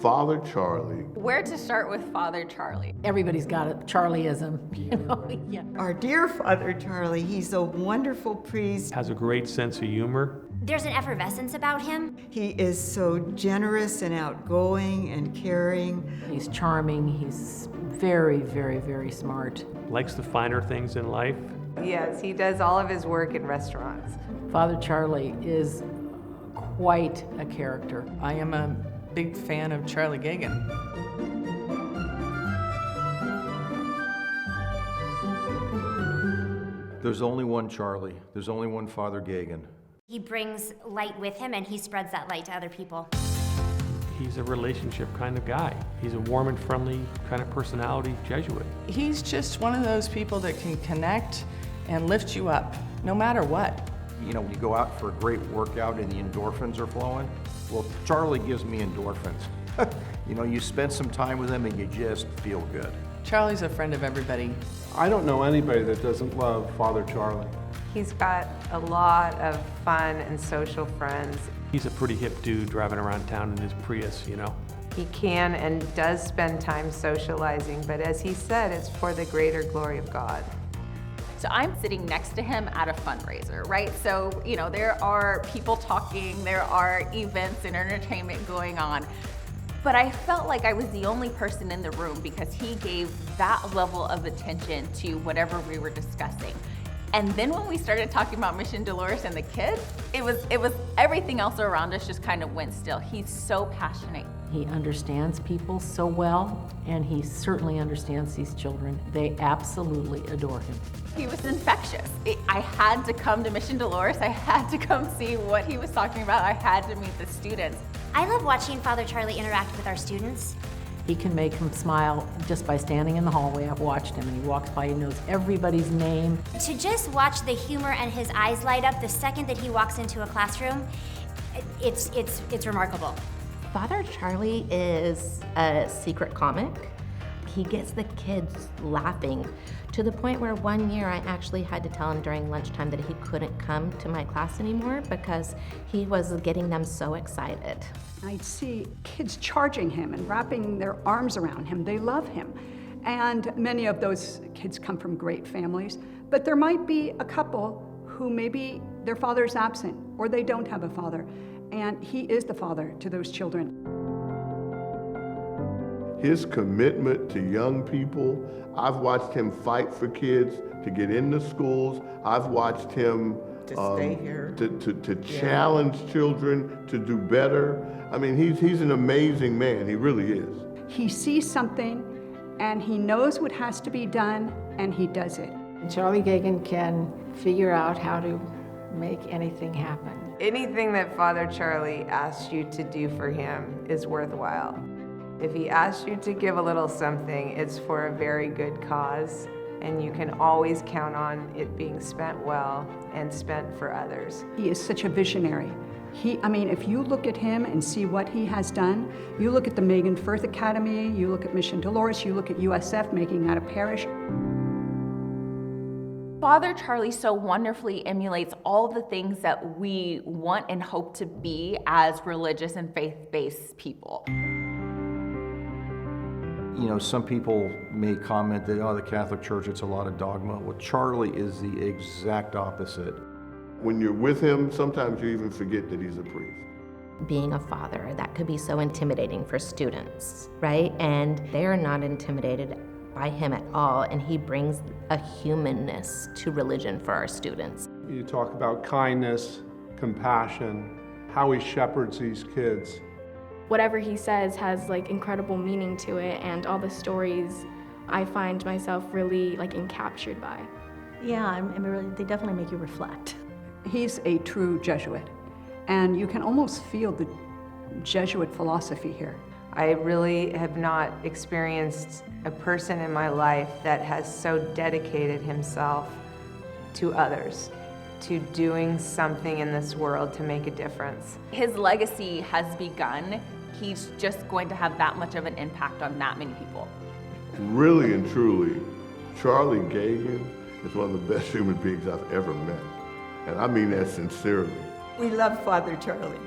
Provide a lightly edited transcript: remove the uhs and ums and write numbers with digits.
Father Charlie. Where to start with Father Charlie? Everybody's got it, Charlieism, you know? Yeah. Our dear Father Charlie, he's a wonderful priest. Has a great sense of humor. There's an effervescence about him. He is so generous and outgoing and caring. He's charming, he's very, very, very smart. Likes the finer things in life. Yes, he does all of his work in restaurants. Father Charlie is quite a character. I am a big fan of Charlie Gagan. There's only one Charlie. There's only one Father Gagan. He brings light with him and he spreads that light to other people. He's a relationship kind of guy. He's a warm and friendly kind of personality Jesuit. He's just one of those people that can connect and lift you up, no matter what. You know, when you go out for a great workout and the endorphins are flowing, well, Charlie gives me endorphins. You know, you spend some time with him and you just feel good. Charlie's a friend of everybody. I don't know anybody that doesn't love Father Charlie. He's got a lot of fun and social friends. He's a pretty hip dude driving around town in his Prius, you know. He can and does spend time socializing, but as he said, it's for the greater glory of God. So I'm sitting next to him at a fundraiser, right? So, you know, there are people talking, there are events and entertainment going on. But I felt like I was the only person in the room because he gave that level of attention to whatever we were discussing. And then when we started talking about Mission Dolores and the kids, it was everything else around us just kind of went still. He's so passionate. He understands people so well, and he certainly understands these children. They absolutely adore him. He was infectious. I had to come to Mission Dolores. I had to come see what he was talking about. I had to meet the students. I love watching Father Charlie interact with our students. He can make them smile just by standing in the hallway. I've watched him, and he walks by, he knows everybody's name. To just watch the humor and his eyes light up the second that he walks into a classroom, it's remarkable. Father Charlie is a secret comic. He gets the kids laughing to the point where one year I actually had to tell him during lunchtime that he couldn't come to my class anymore because he was getting them so excited. I'd see kids charging him and wrapping their arms around him. They love him. And many of those kids come from great families, but there might be a couple who maybe their father is absent or they don't have a father, and he is the father to those children. His commitment to young people, I've watched him fight for kids to get into schools. I've watched him stay here. To challenge children to do better. I mean, he's an amazing man, he really is. He sees something and he knows what has to be done and he does it. Charlie Gagan can figure out how to make anything happen. Anything that Father Charlie asks you to do for him is worthwhile. If he asks you to give a little something, it's for a very good cause, and you can always count on it being spent well and spent for others. He is such a visionary. If you look at him and see what he has done, you look at the Megan Firth Academy, you look at Mission Dolores, you look at USF making that a parish. Father Charlie so wonderfully emulates all the things that we want and hope to be as religious and faith-based people. You know, some people may comment that, oh, the Catholic Church, it's a lot of dogma. Well, Charlie is the exact opposite. When you're with him, sometimes you even forget that he's a priest. Being a father, that could be so intimidating for students, right? And they are not intimidated by him at all, and he brings a humanness to religion for our students. You talk about kindness, compassion, how he shepherds these kids. Whatever he says has incredible meaning to it, and all the stories I find myself really encaptured by. Yeah, they definitely make you reflect. He's a true Jesuit, and you can almost feel the Jesuit philosophy here. I really have not experienced a person in my life that has so dedicated himself to others, to doing something in this world to make a difference. His legacy has begun. He's just going to have that much of an impact on that many people. Really and truly, Charlie Gagan is one of the best human beings I've ever met. And I mean that sincerely. We love Father Charlie.